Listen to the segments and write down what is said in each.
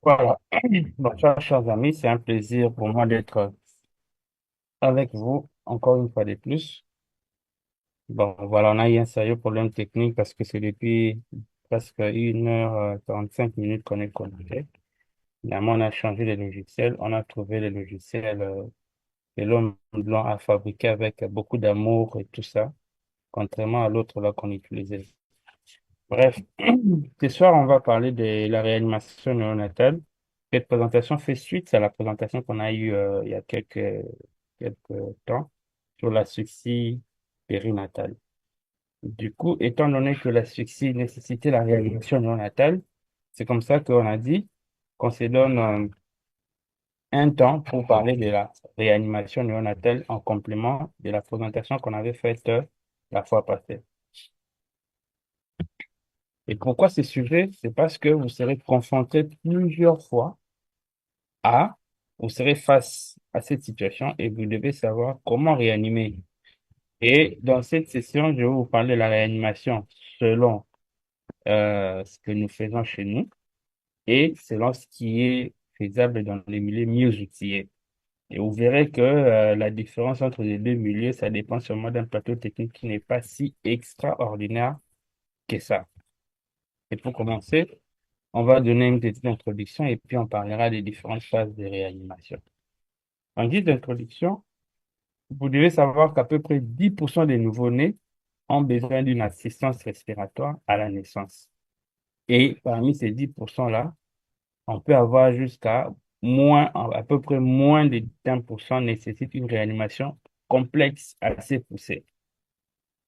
Voilà. Bonsoir, chers amis. C'est un plaisir pour moi d'être avec vous encore une fois de plus. Bon, voilà, on a eu un sérieux problème technique parce que c'est depuis presque 1h45 qu'on est connecté. Finalement, on a changé les logiciels. On a trouvé les logiciels que l'homme blanc a fabriqués avec beaucoup d'amour et tout ça, contrairement à l'autre là qu'on utilisait. Bref, ce soir, on va parler de la réanimation néonatale. Cette présentation fait suite à la présentation qu'on a eue il y a quelques temps sur l'asphyxie périnatale. Du coup, étant donné que l'asphyxie nécessitait la réanimation néonatale, c'est comme ça qu'on a dit qu'on se donne un temps pour parler de la réanimation néonatale en complément de la présentation qu'on avait faite la fois passée. Et pourquoi ce sujet? C'est parce que vous serez confronté plusieurs fois à, vous serez face à cette situation et vous devez savoir comment réanimer. Et dans cette session, je vais vous parler de la réanimation selon ce que nous faisons chez nous et selon ce qui est faisable dans les milieux mieux outillés. Et vous verrez que la différence entre les deux milieux, ça dépend seulement d'un plateau technique qui n'est pas si extraordinaire que ça. Et pour commencer, on va donner une petite introduction et puis on parlera des différentes phases de réanimation. En guise d'introduction, vous devez savoir qu'à peu près 10% des nouveau-nés ont besoin d'une assistance respiratoire à la naissance. Et parmi ces 10%-là, on peut avoir jusqu'à à peu près moins de 1% nécessitent une réanimation complexe assez poussée.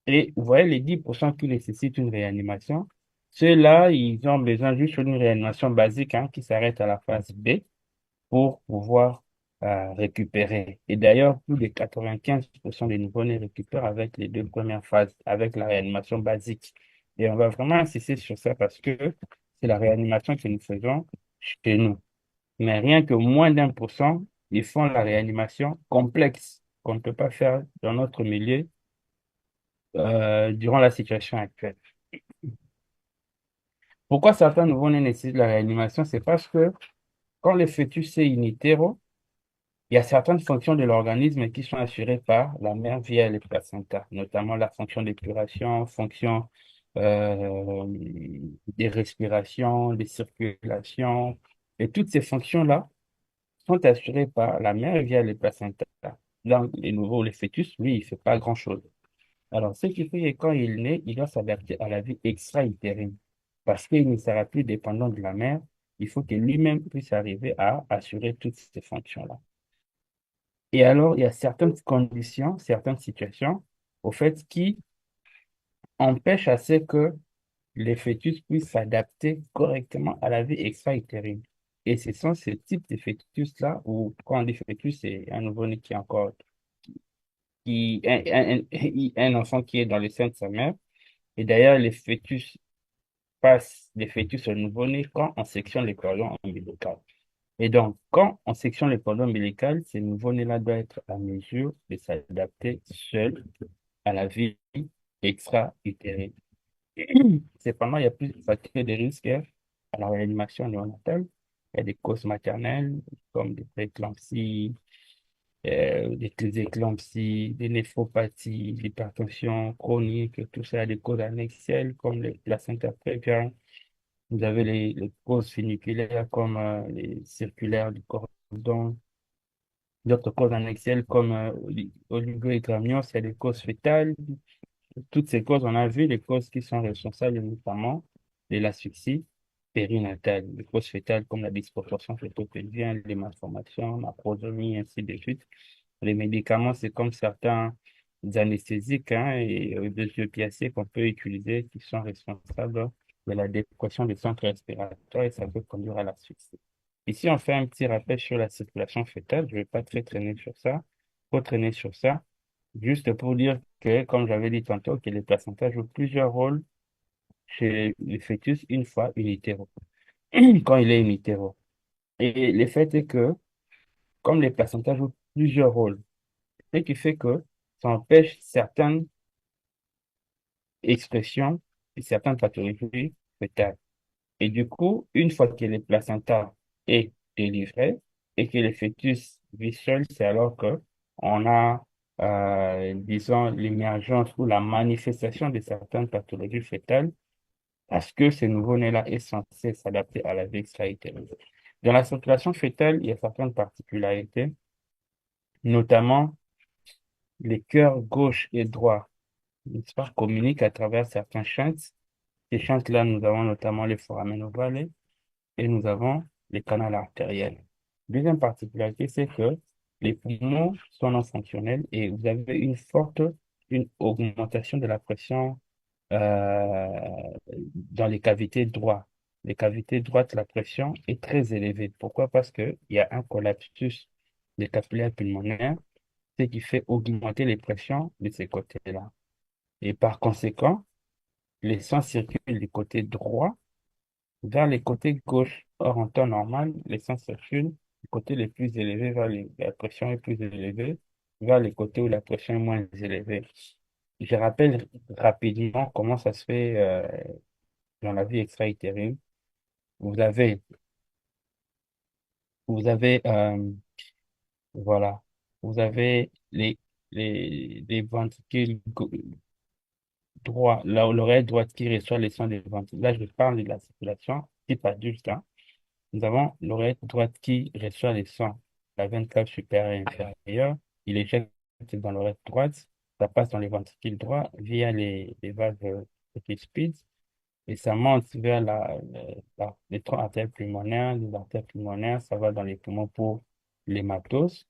Et vous voyez les 10% qui nécessitent une réanimation, ceux-là, ils ont besoin juste d'une réanimation basique hein, qui s'arrête à la phase B pour pouvoir récupérer. Et d'ailleurs, plus de 95% des nouveau-nés récupèrent avec les deux premières phases, avec la réanimation basique. Et on va vraiment insister sur ça parce que c'est la réanimation que nous faisons chez nous. Mais rien que moins d'1%, ils font la réanimation complexe qu'on ne peut pas faire dans notre milieu durant la situation actuelle. Pourquoi certains nouveau-nés nécessitent la réanimation? C'est parce que quand le fœtus est in utero, il y a certaines fonctions de l'organisme qui sont assurées par la mère via les placentas, notamment la fonction d'épuration, fonction euh, des respirations, des circulations. Et toutes ces fonctions-là sont assurées par la mère via les placentas. Donc, les nouveaux, le fœtus, lui, il fait pas grand-chose. Alors, ce qui fait que quand il naît, il doit s'adapter à la vie extra-utérine parce qu'il ne sera plus dépendant de la mère. Il faut que lui-même puisse arriver à assurer toutes ces fonctions-là. Et alors, il y a certaines conditions, certaines situations, au fait, qui empêchent à ce que les fœtus puissent s'adapter correctement à la vie extra-utérine. Et ce sont ces types de fœtus-là, où quand on dit fœtus, c'est un nouveau-né qui est encore, un enfant qui est dans le sein de sa mère. Et d'ailleurs, les fœtus passent des fœtus au nouveau-né quand on sectionne les cordons ombilicaux. Et donc, quand on sectionne le cordon ombilical, ce nouveau-né-là doit être à mesure de s'adapter seul à la vie extra-utérine. Cependant, il y a plus de facteurs de risque à la réanimation néonatale. Il y a des causes maternelles comme des prééclampsies, des éclampsies, des néphropathies, l'hypertension chronique, tout ça. Il y a des causes annexielles comme les placenta préviens. Vous avez les causes funiculaires comme les circulaires du cordon. D'autres causes annexelles comme oligohydramnios, c'est des causes fétales. Toutes ces causes, on a vu les causes qui sont responsables notamment de l'asphyxie périnatale, les causes fétales comme la disproportion fœto-pelvienne, les malformations, la prosomie, ainsi de suite. Les médicaments, c'est comme certains anesthésiques hein, et des opiacés qu'on peut utiliser qui sont responsables de la dépression des centres respiratoires et ça peut conduire à l'asphyxie. Ici, on fait un petit rappel sur la circulation fœtale. Je ne vais pas très traîner sur ça, trop traîner sur ça. Juste pour dire que, comme j'avais dit tantôt, que les placentas jouent plusieurs rôles chez le fœtus une fois in utero, quand il est in utero. Et le fait est que, comme les placentas jouent plusieurs rôles, ce qui fait que ça empêche certaines expressions et certaines pathologies fœtales. Et du coup, une fois que les placentas est délivré et que le fœtus vit seul, c'est alors que on a, disons, l'émergence ou la manifestation de certaines pathologies fœtales parce que ce nouveau-né-là est censé s'adapter à la vie extra-utérine. Dans la circulation fœtale, il y a certaines particularités, notamment les cœurs gauche et droit, n'est-ce pas, communiquent à travers certains shunt. Ces shunts-là, nous avons notamment les foramen ovales et nous avons les canaux artériels. Deuxième particularité, c'est que les poumons sont non fonctionnels et vous avez une augmentation de la pression dans les cavités droites. Les cavités droites, la pression est très élevée. Pourquoi? Parce qu'il y a un collapsus des capillaires pulmonaires, ce qui fait augmenter les pressions de ces côtés-là. Et par conséquent, les sangs circulent du côté droit vers les côtés gauche. Or, en temps normal, les sangs circulent du côté les plus élevés la pression est plus élevée, vers les côtés où la pression est moins élevée. Je rappelle rapidement comment ça se fait dans la vie extra-utérine. Vous avez, vous avez, voilà, vous avez les ventricules droits, l'oreille droite qui reçoit les sons des ventricules. Là, je parle de la circulation type adulte, hein. Nous avons l'oreille droite qui reçoit les sons, la veine cave supérieure et inférieure. Il éjecte dans l'oreille droite, ça passe dans les ventricules droits via les valves tricuspides et ça monte vers les troncs artères pulmonaires. Les artères pulmonaires, ça va dans les poumons pour l'hématose.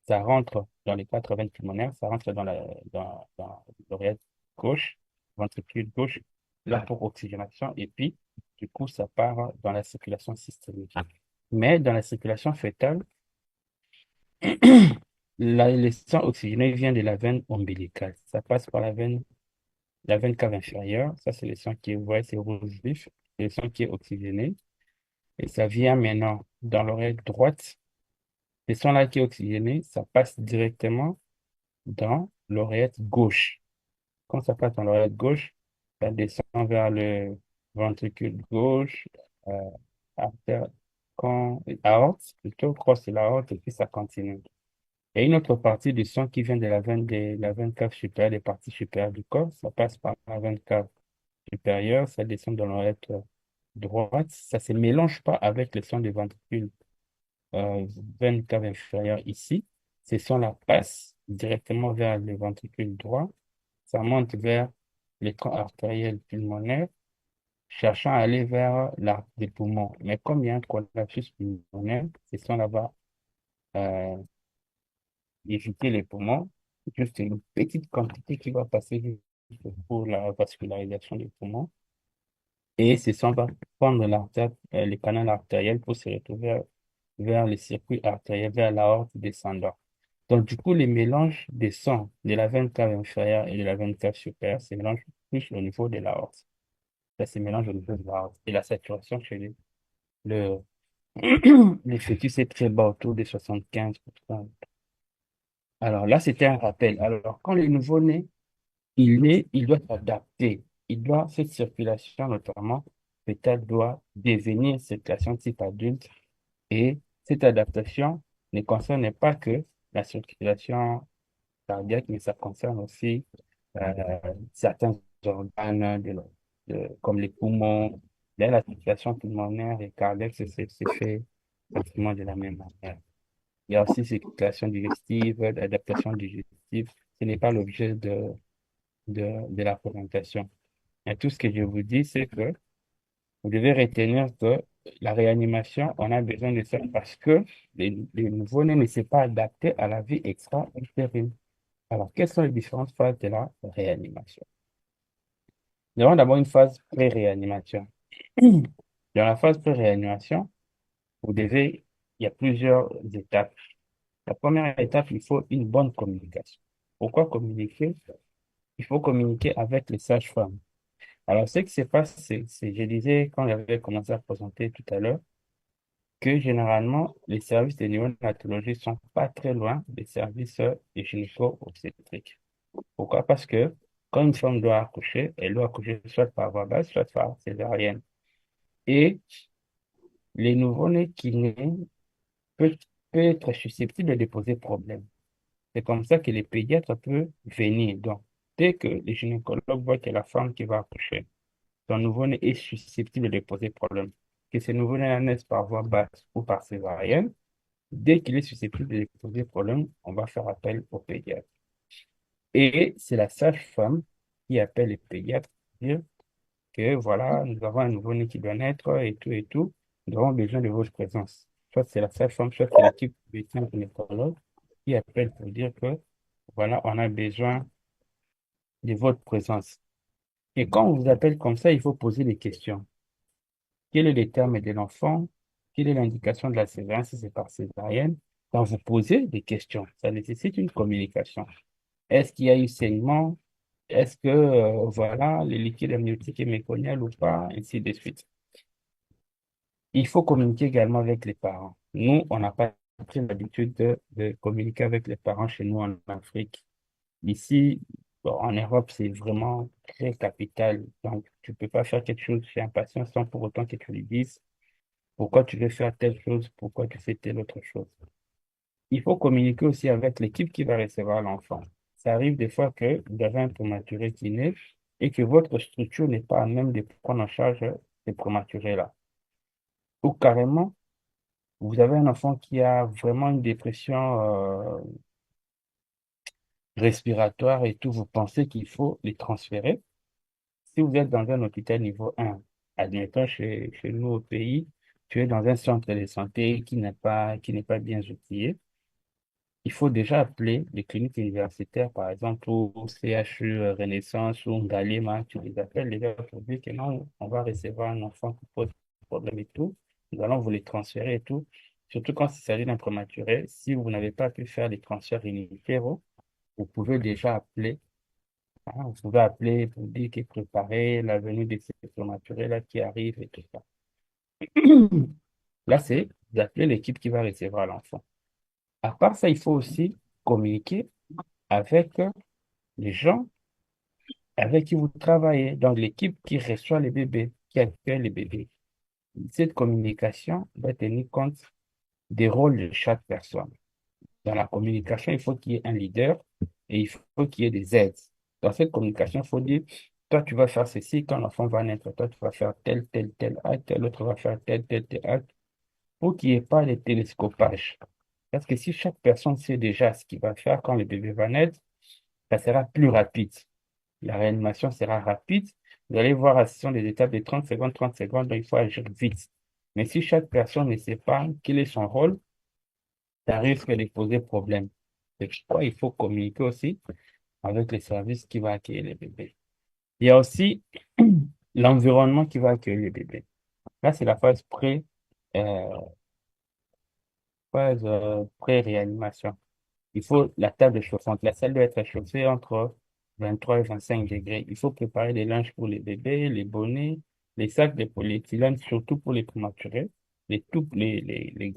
Ça rentre dans les quatre veines pulmonaires, ça rentre dans l'oreille gauche, ventricule gauche, là pour oxygénation, et puis, du coup, ça part dans la circulation systémique. Mais dans la circulation fœtale, le sang oxygéné vient de la veine ombilicale. Ça passe par la veine cave inférieure. Ça, c'est le sang qui est, vous voyez, c'est rouge vif. C'est le sang qui est oxygéné. Et ça vient maintenant dans l'oreille droite. Le sang là qui est oxygéné, ça passe directement dans l'oreillette gauche. Quand ça passe dans l'oreillette gauche, ça descend vers le ventricule gauche, euh, artère, aorte, plutôt, crosse l'aorte, et puis ça continue. Il y a une autre partie du sang qui vient de la veine cave supérieure, des parties supérieures du corps. Ça passe par la veine cave supérieure, ça descend dans l'oreillette droite. Ça se mélange pas avec le sang du ventricule euh, veine cave inférieure ici. Ces sons-là passent directement vers le ventricule droit. Ça monte vers les troncs artériels pulmonaires, cherchant à aller vers l'arc des poumons. Mais comme il y a un collapsus pulmonaire, ces sons-là vont irriter les poumons. Juste une petite quantité qui va passer juste pour la vascularisation des poumons. Et ces sons vont prendre les canaux artériels pour se retrouver vers les circuits artériels, vers l'aorte descendant. Donc, du coup, les mélanges des sons de la veine cave inférieure et de la veine cave supérieure se mélangent plus au niveau de l'aorte. Ça se mélange au niveau de l'aorte. Et la saturation chez le, les fœtus est très bas, autour de 75%. Alors là, c'était un rappel. Alors, quand le nouveau-né, il doit s'adapter. Cette circulation, notamment, peut-être doit devenir circulation type adulte. Et cette adaptation ne concerne pas que la circulation cardiaque, mais ça concerne aussi euh, certains organes comme les poumons. Là, la circulation pulmonaire et cardiaque c'est fait pratiquement de la même manière. Il y a aussi circulation digestive, l'adaptation digestive. Ce n'est pas l'objet de la présentation. Et tout ce que je vous dis, c'est que vous devez retenir que la réanimation, on a besoin de ça parce que les nouveau-né ne s'est pas adapté à la vie extra-utérine. Alors, quelles sont les différentes phases de la réanimation? Nous avons d'abord une phase pré-réanimation. Dans la phase pré-réanimation, il y a plusieurs étapes. La première étape, il faut une bonne communication. Pourquoi communiquer? Il faut communiquer avec les sages-femmes. Alors, ce qui se passe, je disais, quand j'avais commencé à présenter tout à l'heure, que généralement, les services de néonatologie sont pas très loin des services de gynéco-obstétriques. Pourquoi? Parce que quand une femme doit accoucher, elle doit accoucher soit par voie basse, soit par césarienne. Et les nouveau-nés qui naissent peuvent, peuvent être susceptibles de poser problème. C'est comme ça que les pédiatres peuvent venir. Donc, dès que les gynécologues voient que la femme qui va accoucher, son nouveau-né est susceptible de poser problème, que ce nouveau-né naisse par voie basse ou par césarienne, dès qu'il est susceptible de poser problème, on va faire appel au pédiatre. Et c'est la sage-femme qui appelle les pédiatres pour dire que voilà, nous avons un nouveau-né qui doit naître et tout. Nous avons besoin de votre présence. Soit c'est la sage-femme, soit c'est l'équipe médecin gynécologue qui appelle pour dire que voilà, on a besoin de votre présence. Et quand on vous appelle comme ça, il faut poser des questions. Quel est le terme de l'enfant? Quelle est l'indication de la césarienne si c'est par césarienne? Quand vous posez des questions, ça nécessite une communication. Est-ce qu'il y a eu saignement? Est-ce que, voilà, le liquide amniotique est méconial ou pas? Ainsi de suite. Il faut communiquer également avec les parents. Nous, on n'a pas pris l'habitude de communiquer avec les parents chez nous en Afrique. Ici, bon, en Europe, c'est vraiment très capital. Donc, tu peux pas faire quelque chose chez un patient sans pour autant que tu lui dises pourquoi tu veux faire telle chose, pourquoi tu fais telle autre chose. Il faut communiquer aussi avec l'équipe qui va recevoir l'enfant. Ça arrive des fois que vous avez un prématuré qui naît et que votre structure n'est pas à même de prendre en charge ces prématurés-là. Ou carrément, vous avez un enfant qui a vraiment une dépression respiratoire et tout, vous pensez qu'il faut les transférer. Si vous êtes dans un hôpital niveau 1, admettons chez nous au pays, tu es dans un centre de santé qui n'est pas bien outillé, il faut déjà appeler les cliniques universitaires, par exemple, au CHU Renaissance ou Galima, tu les appelles déjà pour dire que non, on va recevoir un enfant qui pose problème et tout, nous allons vous les transférer et tout. Surtout quand il s'agit d'un prématuré, si vous n'avez pas pu faire les transferts unilatéraux, vous pouvez déjà appeler, hein, vous pouvez appeler pour dire qu'il est préparé la venue de ces prématurés là qui arrivent et tout ça. Là, c'est d'appeler l'équipe qui va recevoir l'enfant. À part ça, il faut aussi communiquer avec les gens avec qui vous travaillez, donc l'équipe qui reçoit les bébés, qui accueille les bébés. Cette communication va tenir compte des rôles de chaque personne. Dans la communication, il faut qu'il y ait un leader et il faut qu'il y ait des aides. Dans cette communication, il faut dire, toi, tu vas faire ceci, quand l'enfant va naître, toi, tu vas faire tel acte, l'autre va faire tel acte, pour qu'il n'y ait pas de télescopage. Parce que si chaque personne sait déjà ce qu'il va faire quand le bébé va naître, ça sera plus rapide. La réanimation sera rapide. Vous allez voir, ce sont des étapes de 30 secondes, donc il faut agir vite. Mais si chaque personne ne sait pas quel est son rôle, ça risque de poser problème. C'est pourquoi il faut communiquer aussi avec les services qui vont accueillir les bébés. Il y a aussi l'environnement qui va accueillir les bébés. Là, c'est la euh, phase pré-réanimation. Il faut la table chauffante. La salle doit être chauffée entre 23 et 25 degrés. Il faut préparer des linges pour les bébés, les bonnets, les sacs de polyéthylène, surtout pour les prématurés, les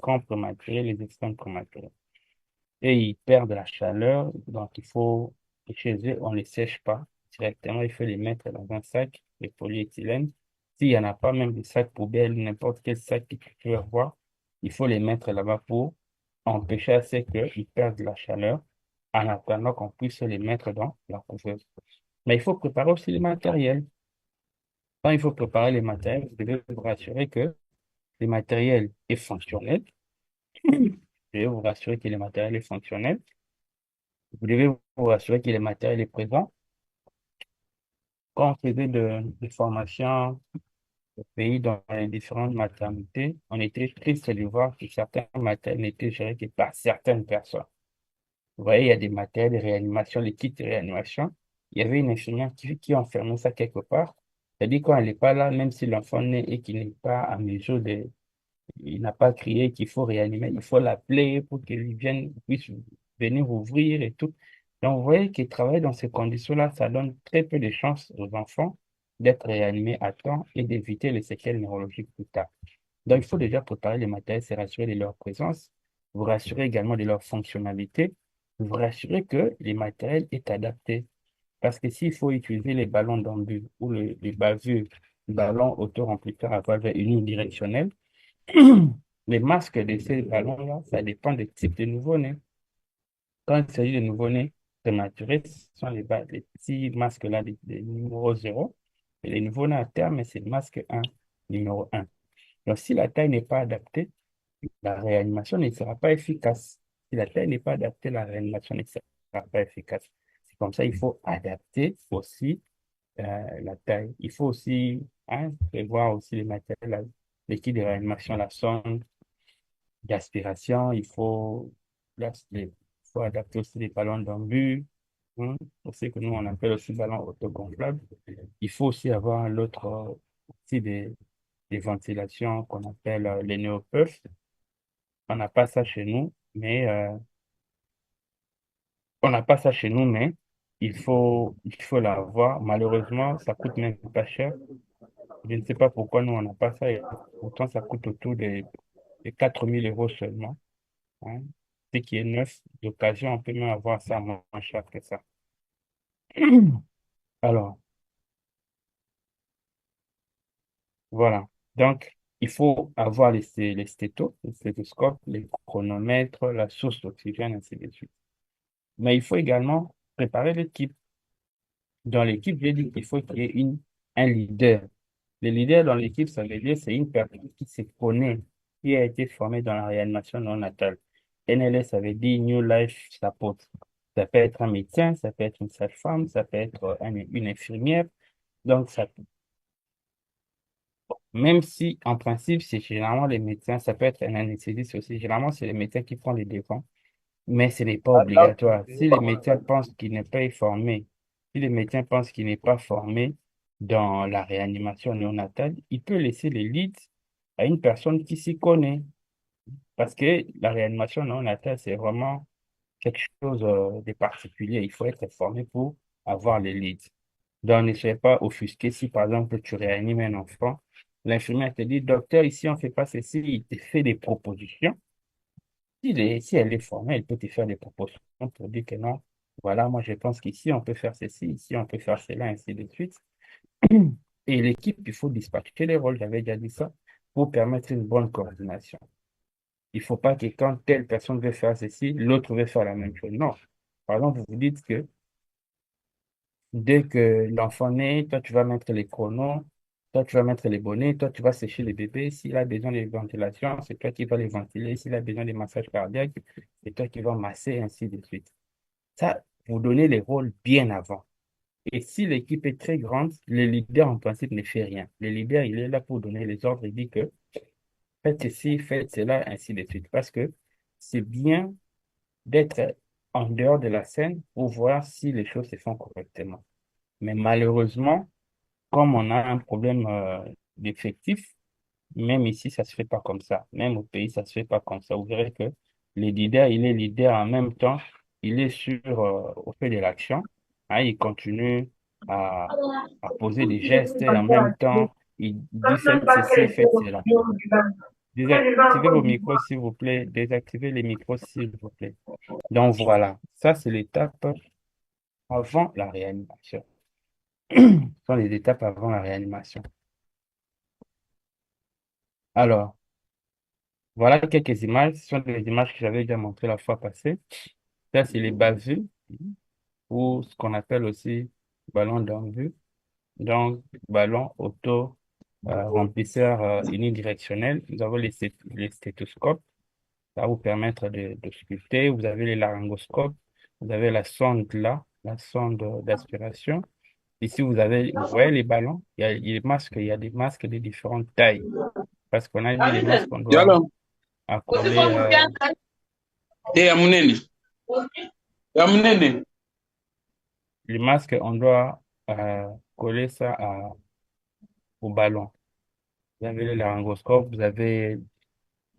grands prématurés, les extrêmes prématurés. Et ils perdent la chaleur, donc il faut, et chez eux, on ne les sèche pas directement. Il faut les mettre dans un sac de polyéthylène. S'il n'y en a pas, même des sacs poubelles, n'importe quel sac que tu peux avoir, il faut les mettre là-bas pour empêcher à ce qu'ils perdent la chaleur en attendant qu'on puisse les mettre dans la couveuse. Mais il faut préparer aussi le matériel. Quand il faut préparer les matériels, vous devez vous rassurer que le matériel est fonctionnel. Vous devez vous rassurer que le matériel est fonctionnel. Vous devez vous rassurer que le matériel est présent. Quand on faisait de formation au pays dans les différentes maternités, on était triste de voir que certains matériels n'étaient gérés que par certaines personnes. Vous voyez, il y a des matériels de réanimation, les kits de réanimation. Il y avait une infirmière qui enfermait ça quelque part. C'est-à-dire quand elle n'est pas là, même si l'enfant naît et qu'il n'est pas à mesure de, il n'a pas crié qu'il faut réanimer, il faut l'appeler pour qu'il vienne, puisse venir ouvrir et tout. Donc, vous voyez qu'il travailler dans ces conditions-là, ça donne très peu de chances aux enfants d'être réanimés à temps et d'éviter les séquelles neurologiques plus tard. Donc, il faut déjà préparer les matériels, se rassurer de leur présence, vous rassurer également de leur fonctionnalité, vous rassurer que les matériels est adapté. Parce que s'il faut utiliser les ballons d'embut ou les bavures ballons auto-remplisseurs à valve unidirectionnelle. Les masques de ces ballons-là, ça dépend des types de nouveau-nés. Quand il s'agit de nouveau-nés prématurés, ce sont les petits masques-là, des numéros 0. Et les nouveau-nés à terme, c'est le masque 1, numéro 1. Donc, si la taille n'est pas adaptée, la réanimation ne sera pas efficace. Si la taille n'est pas adaptée, la réanimation ne sera pas efficace. C'est comme ça, il faut adapter aussi la taille. Il faut aussi prévoir aussi les matériels, l'équipe de réanimation, la sonde d'aspiration. Il faut adapter aussi les ballons d'embu. Hein, aussi que nous, on appelle aussi ballon autogonflable. Il faut aussi avoir l'autre outil des ventilations qu'on appelle les néopuffs. On n'a pas ça chez nous, mais on n'a pas ça chez nous, mais il faut l'avoir. Malheureusement, ça coûte même pas cher. Je ne sais pas pourquoi nous, on n'a pas ça. Et pourtant, ça coûte autour de 4 000 € seulement. Hein. Ce qui est neuf d'occasion, on peut même avoir ça moins cher que ça. Alors, voilà. Donc, il faut avoir les stétos, les stéthoscopes, les chronomètres, la source d'oxygène, ainsi de suite. Mais il faut également préparer l'équipe. Dans l'équipe, j'ai dit qu'il faut qu'il y ait un leader. Le leader dans l'équipe, ça veut dire c'est une personne qui se connaît, qui a été formée dans la réanimation non natale. NLS, ça veut dire New Life Support. Ça peut être un médecin, ça peut être une sage-femme, ça peut être une infirmière. Donc, même si, en principe, c'est généralement les médecins, ça peut être un anesthésiste aussi. Généralement, c'est les médecins qui prennent les devants, mais ce n'est pas obligatoire. Si les médecins pensent qu'il n'est pas formé, si les médecins pensent qu'il n'est pas formé dans la réanimation néonatale, il peut laisser les leads à une personne qui s'y connaît. Parce que la réanimation néonatale, c'est vraiment quelque chose de particulier. Il faut être formé pour avoir les leads. Donc, ne soyez pas offusqué si, par exemple, tu réanimes un enfant. L'infirmière te dit, docteur, ici, on ne fait pas ceci. Il te fait des propositions. Si elle est formée, elle peut te faire des propositions pour dire que non, voilà, moi, je pense qu'ici, on peut faire ceci, ici, on peut faire cela, ainsi de suite. Et l'équipe, il faut dispatcher les rôles, j'avais déjà dit ça, pour permettre une bonne coordination. Il ne faut pas que quand telle personne veut faire ceci, l'autre veut faire la même chose. Non. Par exemple, vous vous dites que dès que l'enfant naît, toi, tu vas mettre les chronos, toi, tu vas mettre les bonnets, toi, tu vas sécher le bébé. S'il a besoin de ventilation, c'est toi qui vas les ventiler. S'il a besoin de massage cardiaque, c'est toi qui vas masser, ainsi de suite. Ça, vous donnez les rôles bien avant. Et si l'équipe est très grande, le leader, en principe, ne fait rien. Le leader, il est là pour donner les ordres. Il dit que faites ceci, faites cela, ainsi de suite. Parce que c'est bien d'être en dehors de la scène pour voir si les choses se font correctement. Mais malheureusement, comme on a un problème d'effectifs, même ici, ça se fait pas comme ça. Même au pays, ça se fait pas comme ça. Vous verrez que le leader, il est leader en même temps, il est au fait de l'action. Hein, il continue à, à poser des gestes et en même temps, il dit faites ceci, faites cela. Désactivez vos micros, s'il vous plaît. Désactivez les micros, s'il vous plaît. Donc voilà, ça c'est l'étape avant la réanimation. Ce sont les étapes avant la réanimation. Alors, voilà quelques images. Ce sont des images que j'avais déjà montrées la fois passée. Ça, c'est les bavues ou ce qu'on appelle aussi ballon d'envue. Donc, ballon auto remplisseur unidirectionnel. Nous avons les stéthoscopes. Ça va vous permettre de sculpter. Vous avez les laryngoscopes. Vous avez la sonde là, la sonde d'aspiration. Ici, vous voyez les ballons. Il y a des masques, il y a des masques de différentes tailles. Parce qu'on a dit les masques qu'on doit Yalo, accoler, ya munene, ya munene. les masques, on doit coller ça au ballon. Vous avez le laryngoscope,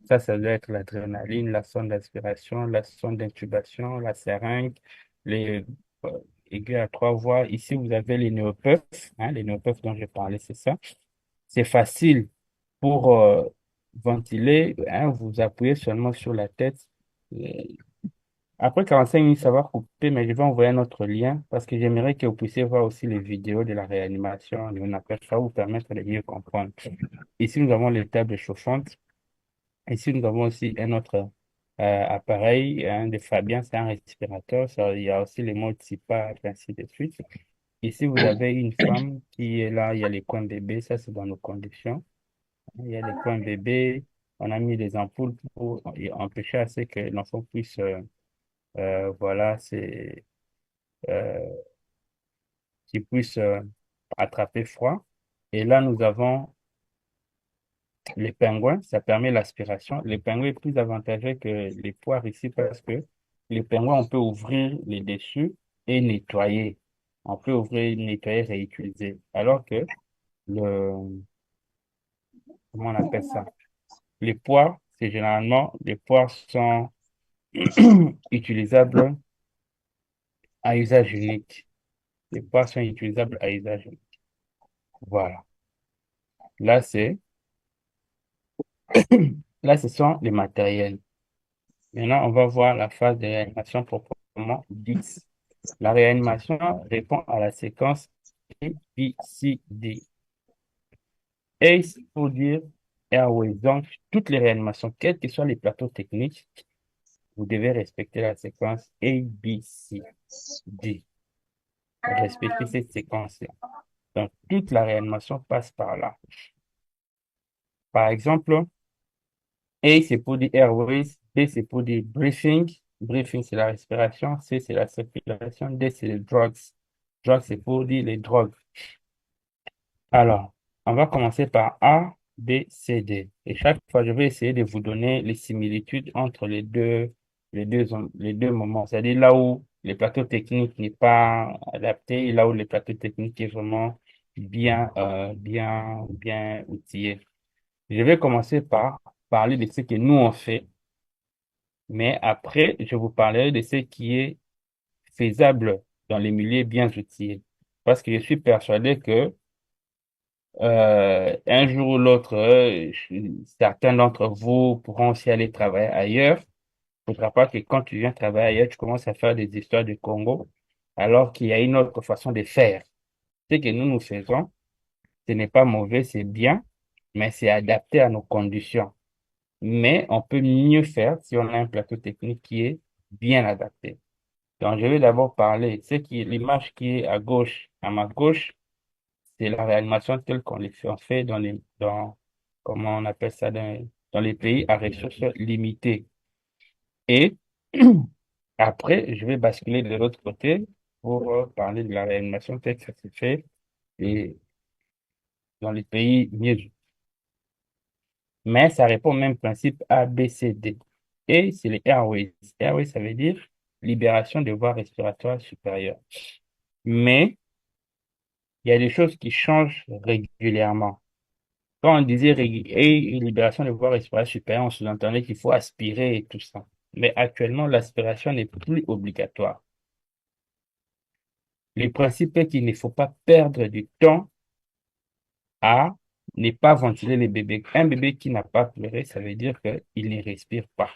ça doit être l'adrénaline, la sonde d'aspiration, la sonde d'intubation, la seringue, les euh, aiguilles à 3 voies. Ici, vous avez les néopuffs, hein, les néopuffs dont je parlais, c'est ça. C'est facile pour ventiler, hein, vous appuyez seulement sur la tête. Après 45 minutes, ça va couper, mais je vais envoyer un autre lien parce que j'aimerais que vous puissiez voir aussi les vidéos de la réanimation. On appelle ça vous permettre de mieux comprendre. Ici, nous avons les tables chauffantes. Ici, nous avons aussi un autre appareil, un de Fabien, c'est un respirateur. Il y a aussi les mots CPAP, ainsi de suite. Ici, vous avez une femme qui est là. Il y a les coins bébés. Ça, c'est dans nos conditions. Il y a les coins bébés. On a mis des ampoules pour empêcher à ce que l'enfant puisse, voilà, euh, qu'il puisse attraper froid. Et là, nous avons les pingouins. Ça permet l'aspiration. Les pingouins est plus avantageux que les poires ici parce que les pingouins, on peut ouvrir les dessus et nettoyer. On peut ouvrir, nettoyer, réutiliser. Alors que le, comment on appelle ça? Les poires, c'est généralement, les poires sont utilisables à usage unique. Les poires sont utilisables à usage unique. Voilà. Là, là, ce sont les matériels. Maintenant, on va voir la phase de réanimation proprement dite. La réanimation répond à la séquence A, B, C, D. ACE pour dire Airways. Donc, toutes les réanimations, quels que soient les plateaux techniques, vous devez respecter la séquence A, B, C, D. Respectez cette séquence-là. Donc, toute la réanimation passe par là. Par exemple, A, c'est pour dire airways. B, c'est pour dire breathing. Breathing, c'est la respiration. C, c'est la circulation. D, c'est les drugs. Drugs, c'est pour dire les drogues. Alors, on va commencer par A, B, C, D. Et chaque fois, je vais essayer de vous donner les similitudes entre les deux moments. C'est-à-dire là où le plateau technique n'est pas adapté et là où le plateau technique est vraiment bien outillé. Je vais commencer par parler de ce que nous on fait, mais après, je vous parlerai de ce qui est faisable dans les milieux bien outillés. Parce que je suis persuadé que un jour ou l'autre, certains d'entre vous pourront aussi aller travailler ailleurs. Il ne faudra pas que quand tu viens travailler ailleurs, tu commences à faire des histoires de Congo, alors qu'il y a une autre façon de faire. Ce que nous faisons, ce n'est pas mauvais, c'est bien, mais c'est adapté à nos conditions. Mais on peut mieux faire si on a un plateau technique qui est bien adapté. Donc, je vais d'abord parler, l'image qui est à gauche, à ma gauche, c'est la réanimation telle qu'on les fait, on fait comment on appelle ça, dans les pays à ressources limitées. Et après, je vais basculer de l'autre côté pour parler de la réanimation telle que ça se fait et dans les pays mieux. Mais ça répond au même principe A, B, C, D. Et c'est les airways. Airways, ça veut dire libération des voies respiratoires supérieures. Mais il y a des choses qui changent régulièrement. Quand on disait libération des voies respiratoires supérieures, on sous-entendait qu'il faut aspirer et tout ça. Mais actuellement, l'aspiration n'est plus obligatoire. Le principe est qu'il ne faut pas perdre du temps à ne pas ventiler les bébés. Un bébé qui n'a pas pleuré, ça veut dire qu'il ne respire pas.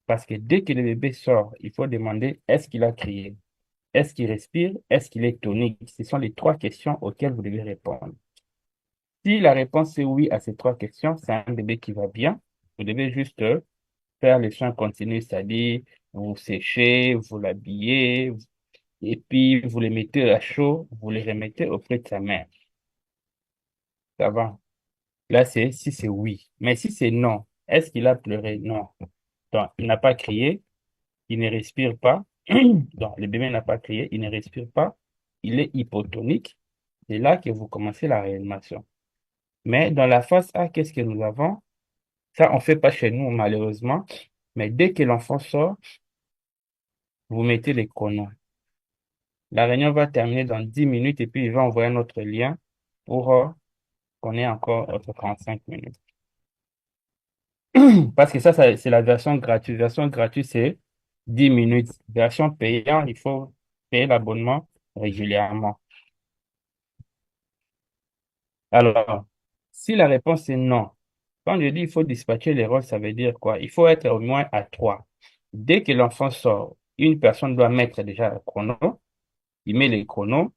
Parce que dès que le bébé sort, il faut demander est-ce qu'il a crié? Est-ce qu'il respire? Est-ce qu'il est tonique? Ce sont les trois questions auxquelles vous devez répondre. Si la réponse est oui à ces trois questions, c'est un bébé qui va bien. Vous devez juste faire les soins continus, c'est-à-dire vous séchez, vous l'habillez, et puis vous les mettez à chaud, vous les remettez auprès de sa mère. Ça va. Là, c'est si c'est oui. Mais si c'est non, est-ce qu'il a pleuré? Non. Donc, il n'a pas crié, il ne respire pas. Donc, le bébé n'a pas crié, il ne respire pas, il est hypotonique. C'est là que vous commencez la réanimation. Mais dans la phase A, qu'est-ce que nous avons? Ça, on fait pas chez nous, malheureusement. Mais dès que l'enfant sort, vous mettez les chronos. La réunion va terminer dans 10 minutes et puis il va envoyer notre lien pour qu'on ait encore 35 minutes. Parce que ça, c'est la version gratuite. Version gratuite, c'est 10 minutes. Version payante, il faut payer l'abonnement régulièrement. Alors, si la réponse est non, quand je dis il faut dispatcher les rôles, ça veut dire quoi? Il faut être au moins à trois. Dès que l'enfant sort, une personne doit mettre déjà le chrono. Il met les chronos,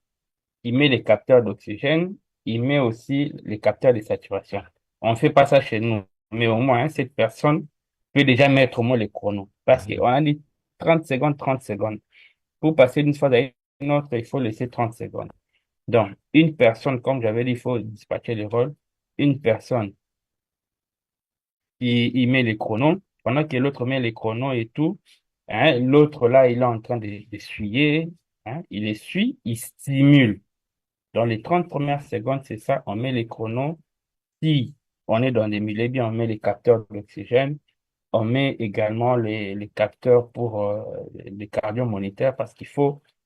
il met les capteurs d'oxygène, il met aussi les capteurs de saturation. On ne fait pas ça chez nous, mais au moins, hein, cette personne peut déjà mettre au moins les chronos. Parce qu'on a dit 30 secondes, 30 secondes. Pour passer d'une phase à une autre, il faut laisser 30 secondes. Donc, une personne, comme j'avais dit, il faut dispatcher les rôles. Une personne, il met les chronos, pendant que l'autre met les chronos et tout. Hein, l'autre, là, il est en train d'essuyer. Hein, il essuie, il stimule. Dans les 30 premières secondes, c'est ça, on met les chronos. Si on est dans des milieux bien, on met les capteurs d'oxygène. On met également les capteurs pour les cardiomoniteurs parce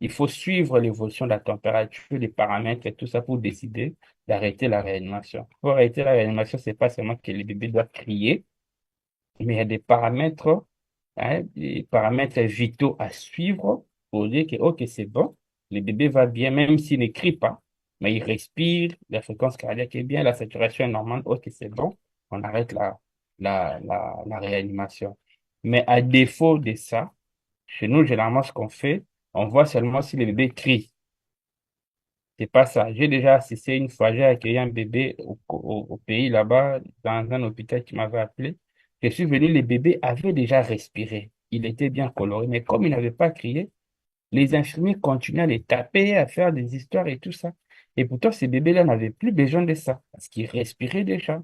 il faut suivre l'évolution de la température, des paramètres et tout ça pour décider d'arrêter la réanimation. Pour arrêter la réanimation, c'est pas seulement que les bébés doivent crier, mais il y a des paramètres vitaux à suivre pour dire que, OK, c'est bon, le bébé va bien, même s'il ne crie pas, mais il respire, la fréquence cardiaque est bien, la saturation est normale, OK, c'est bon, on arrête la réanimation. Mais à défaut de ça, chez nous, généralement, ce qu'on fait, on voit seulement si le bébé crie. C'est pas ça. J'ai déjà assisté une fois, j'ai accueilli un bébé au pays là-bas, dans un hôpital qui m'avait appelé. Je suis venu, le bébé avait déjà respiré. Il était bien coloré, mais comme il n'avait pas crié, les infirmiers continuaient à les taper, à faire des histoires et tout ça. Et pourtant, ces bébés-là n'avaient plus besoin de ça, parce qu'ils respiraient déjà.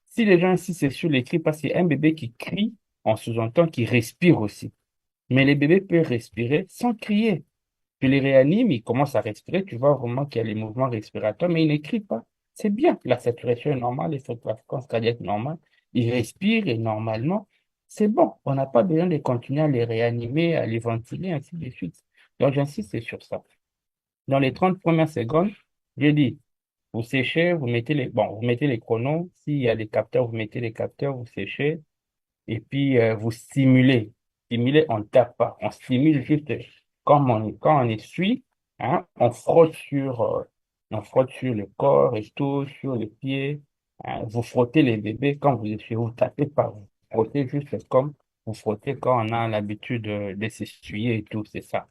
Si les gens insistent sur les cris, parce qu'un bébé qui crie, on sous-entend qu'il respire aussi. Mais les bébés peuvent respirer sans crier. Tu les réanimes, ils commencent à respirer, tu vois vraiment qu'il y a les mouvements respiratoires, mais ils n'écrivent pas. C'est bien, la saturation est normale, la fréquence cardiaque est normale, ils respirent et normalement, c'est bon. On n'a pas besoin de continuer à les réanimer, à les ventiler, ainsi de suite. Donc, j'insiste sur ça. Dans les 30 premières secondes, je dis, vous séchez, vous mettez les chronos. S'il y a des capteurs, vous mettez les capteurs, vous séchez et puis vous stimulez. Stimuler, on ne tape pas, on stimule juste quand on essuie, hein, on frotte sur le corps et tout, sur les pieds. Hein, vous frottez les bébés quand vous essuyez, vous tapez pas, vous frottez juste comme vous frottez quand on a l'habitude de s'essuyer et tout, c'est ça.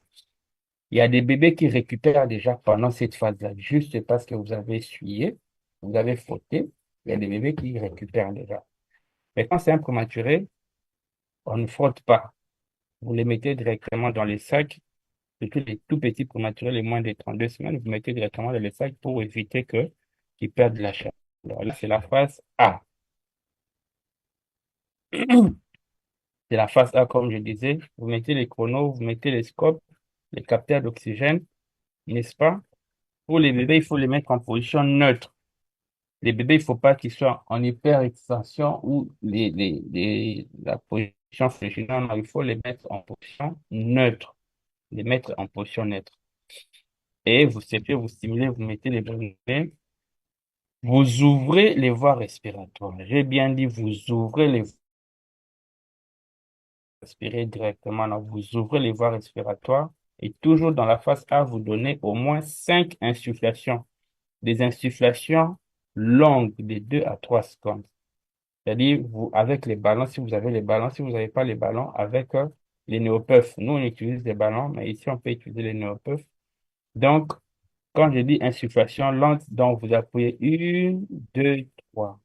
Il y a des bébés qui récupèrent déjà pendant cette phase-là, juste parce que vous avez essuyé, vous avez frotté. Il y a des bébés qui récupèrent déjà. Mais quand c'est un prématuré, on ne frotte pas. Vous les mettez directement dans les sacs, surtout les tout petits prématurés, les moins de 32 semaines, vous mettez directement dans les sacs pour éviter qu'ils perdent la chaleur. Là, c'est la phase A. C'est la phase A, comme je disais. Vous mettez les chronos, vous mettez les scopes, les capteurs d'oxygène, n'est-ce pas? Pour les bébés, il faut les mettre en position neutre. Les bébés, il faut pas qu'ils soient en hyperextension ou la position fléchissante. Non, il faut les mettre en position neutre. Les mettre en position neutre. Et vous stimulez, vous mettez les bébés. Vous ouvrez les voies respiratoires. J'ai bien dit, vous ouvrez les voies respiratoires directement. Donc, vous ouvrez les voies respiratoires et toujours dans la phase A, vous donnez au moins 5 insufflations. Des insufflations longues de 2 à 3 secondes. C'est-à-dire, vous, avec les ballons, si vous avez les ballons, si vous n'avez pas les ballons, avec les néopeufs. Nous, on utilise des ballons, mais ici, on peut utiliser les néopeufs. Donc, quand je dis insufflation lente, donc vous appuyez une, deux, trois.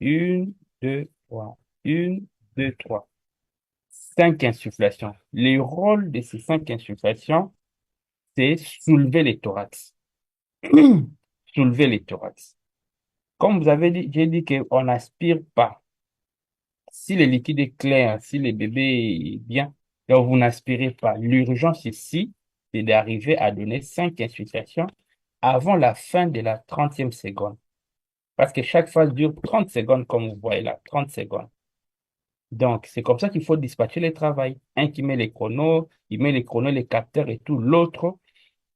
Une, deux, trois. Une, deux, trois. 5 insufflations. Le rôle de ces 5 insufflations, c'est soulever les thorax. Soulever les thorax. Comme vous avez dit, j'ai dit qu'on n'aspire pas. Si le liquide est clair, si le bébé est bien, donc vous n'aspirez pas. L'urgence ici, c'est d'arriver à donner 5 insufflations avant la fin de la 30e seconde. Parce que chaque phase dure 30 secondes, comme vous voyez là, 30 secondes. Donc, c'est comme ça qu'il faut dispatcher les travail. Un qui met les chronos, il met les chronos, les capteurs et tout. L'autre,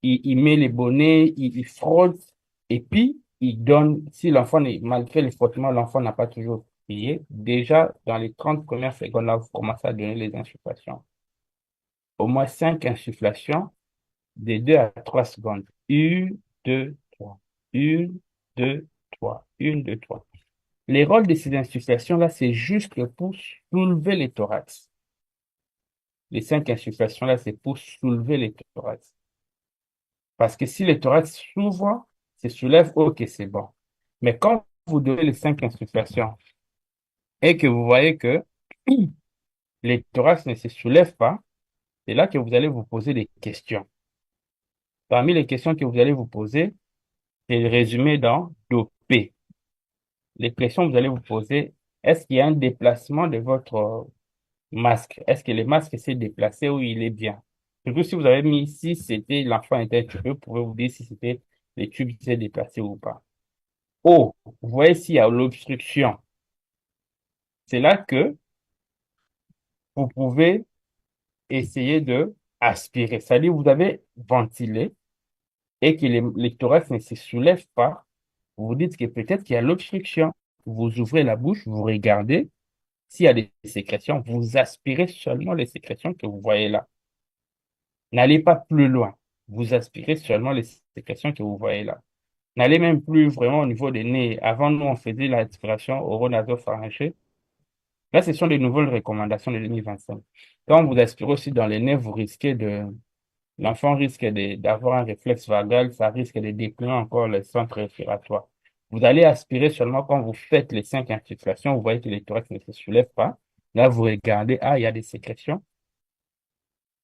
il met les bonnets, il frotte. Et puis, il donne, si malgré le frottement, l'enfant n'a pas toujours prié, déjà, dans les 30 premières secondes, là, vous commencez à donner les insufflations. Au moins 5 insufflations de 2 à 3 secondes. Une, deux, trois. Une, deux, trois. Une, deux, trois. Les rôles de ces insufflations-là, c'est juste pour soulever les thorax. les 5 insufflations-là, c'est pour soulever les thorax. Parce que si les thorax s'ouvrent, se soulèvent, ok, c'est bon. Mais quand vous donnez les 5 insufflations et que vous voyez que les thorax ne se soulèvent pas, c'est là que vous allez vous poser des questions. Parmi les questions que vous allez vous poser, c'est résumé dans DOP. Les questions que vous allez vous poser, est-ce qu'il y a un déplacement de votre masque? Est-ce que le masque s'est déplacé ou il est bien? Surtout si vous avez mis, si c'était l'enfant était tubé, vous pouvez vous dire si c'était les tubes qui s'est déplacé ou pas. Oh, vous voyez s'il y a l'obstruction. C'est là que vous pouvez essayer de aspirer. C'est-à-dire, vous avez ventilé et que les thorax ne se soulèvent pas. Vous vous dites que peut-être qu'il y a l'obstruction. Vous ouvrez la bouche, vous regardez. S'il y a des sécrétions, vous aspirez seulement les sécrétions que vous voyez là. N'allez pas plus loin. Vous aspirez seulement les sécrétions que vous voyez là. N'allez même plus vraiment au niveau des nez. Avant, nous, on faisait l'aspiration oro-nasopharyngée. Là, ce sont des nouvelles recommandations de 2025. Quand vous aspirez aussi dans les nez, vous risquez l'enfant risque d'avoir un réflexe vagal, ça risque de déprimer encore le centre respiratoire. Vous allez aspirer seulement quand vous faites les 5 insufflations, vous voyez que les thorax ne se soulèvent pas. Là, vous regardez, ah, il y a des sécrétions.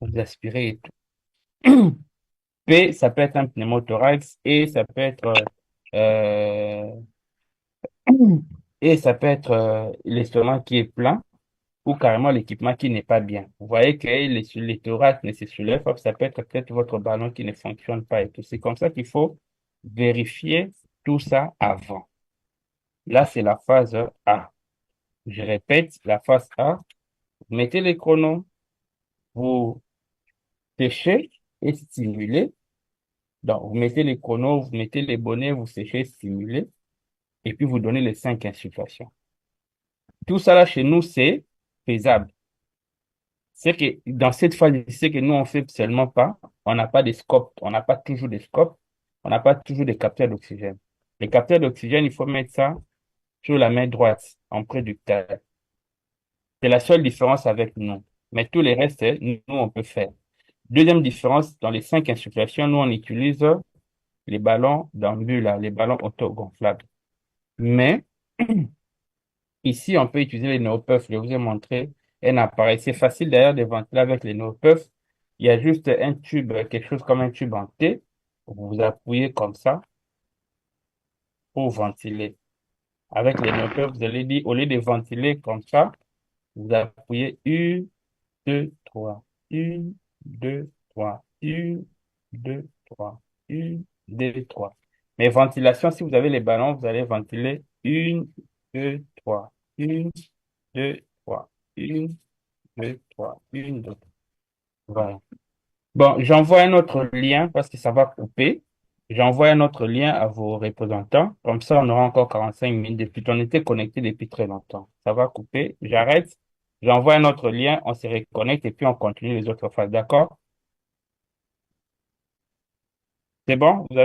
Vous aspirez et tout. P, ça peut être un pneumothorax et ça peut être euh, et ça peut être l'estomac qui est plein ou carrément l'équipement qui n'est pas bien. Vous voyez que les thorax ne se soulèvent pas, ça peut être peut-être votre ballon qui ne fonctionne pas et tout. C'est comme ça qu'il faut vérifier tout ça avant. Là, c'est la phase A. Je répète, la phase A, vous mettez les chronos, vous séchez et stimulez. Donc, vous mettez les chronos, vous mettez les bonnets, vous séchez, stimulez, et puis vous donnez les 5 insufflations. Tout ça là, chez nous, c'est faisable. C'est que dans cette phase, c'est que nous, on fait seulement pas, on n'a pas de scope, on n'a pas toujours de scope, on n'a pas toujours de capteurs d'oxygène. Les capteurs d'oxygène, il faut mettre ça sur la main droite, en préducteur. C'est la seule différence avec nous. Mais tous les restes, nous, on peut faire. Deuxième différence, dans les 5 insufflations, nous, on utilise les ballons d'ambula, les ballons autogonflables. Mais ici, on peut utiliser les néopuffs. Je vous ai montré un appareil. C'est facile d'ailleurs de ventiler avec les néopuffs. Il y a juste un tube, quelque chose comme un tube en T. Vous vous appuyez comme ça pour ventiler. Avec les néopuffs, vous allez dire, au lieu de ventiler comme ça, vous appuyez une, deux, trois. Une, deux, trois. Une, deux, trois. Une, deux, trois. Mais ventilation, si vous avez les ballons, vous allez ventiler une, deux, trois. Une, deux, trois. Une, deux, trois. Une, deux, trois. Voilà. Bon, j'envoie un autre lien parce que ça va couper. J'envoie un autre lien à vos représentants. Comme ça, on aura encore 45 minutes depuis. On était connectés depuis très longtemps. Ça va couper. J'arrête. J'envoie un autre lien. On se reconnecte et puis on continue les autres phases. D'accord? C'est bon? Vous avez